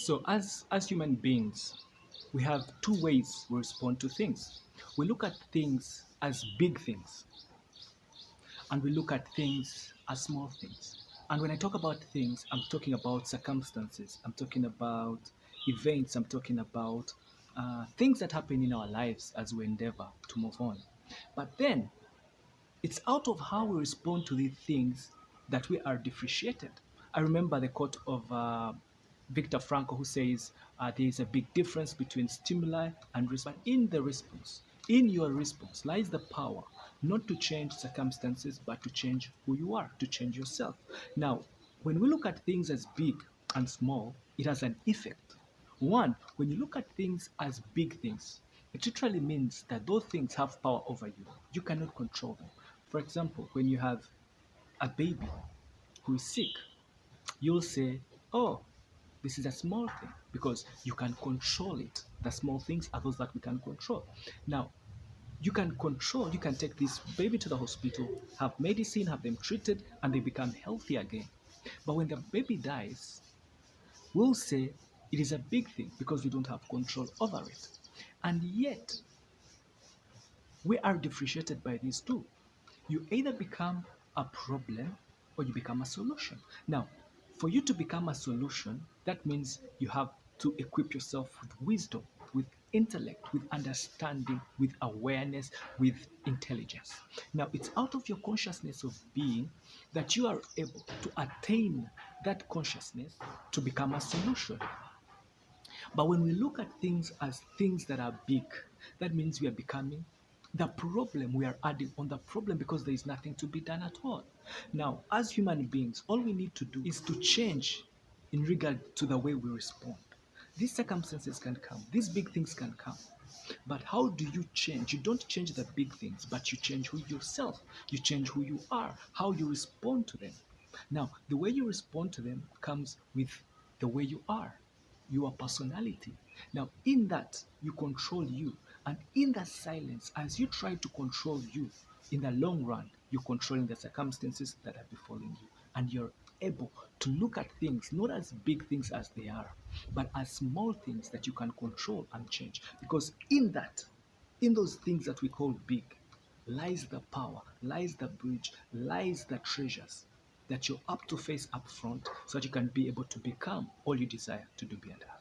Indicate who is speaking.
Speaker 1: So as human beings, we have two ways we respond to things. We look at things as big things, and we look at things as small things. And when I talk about things, I'm talking about circumstances, I'm talking about events, I'm talking about things that happen in our lives as we endeavor to move on. But then it's out of how we respond to these things that we are differentiated. I remember the quote of Viktor Frankl, who says there is a big difference between stimuli and response. In the response, in your response lies the power not to change circumstances, but to change who you are, to change yourself. Now, when we look at things as big and small, it has an effect. One, when you look at things as big things, it literally means that those things have power over you. You cannot control them. For example, when you have a baby who is sick, you'll say, oh, this is a small thing because you can control it. The small things are those that we can control. Now, you can take this baby to the hospital, have medicine, have them treated, and they become healthy again. But when the baby dies, we'll say it is a big thing because we don't have control over it. And yet, we are differentiated by these two. You either become a problem or you become a solution. Now, for you to become a solution, that means you have to equip yourself with wisdom, with intellect, with understanding, with awareness, with intelligence. Now, it's out of your consciousness of being that you are able to attain that consciousness to become a solution. But when we look at things as things that are big, that means we are becoming the problem. We are adding on the problem because there is nothing to be done at all. Now, as human beings, all we need to do is to change in regard to the way we respond. These circumstances can come, these big things can come. But how do you change? You don't change the big things, but you change who yourself. You change who you are, how you respond to them. Now, the way you respond to them comes with the way you are, your personality. Now, in that, you control you. And in that silence, as you try to control you, in the long run, you're controlling the circumstances that are befalling you. And you're able to look at things not as big things as they are, but as small things that you can control and change. Because in that, in those things that we call big, lies the power, lies the bridge, lies the treasures that you're up to face up front so that you can be able to become all you desire to do be and have.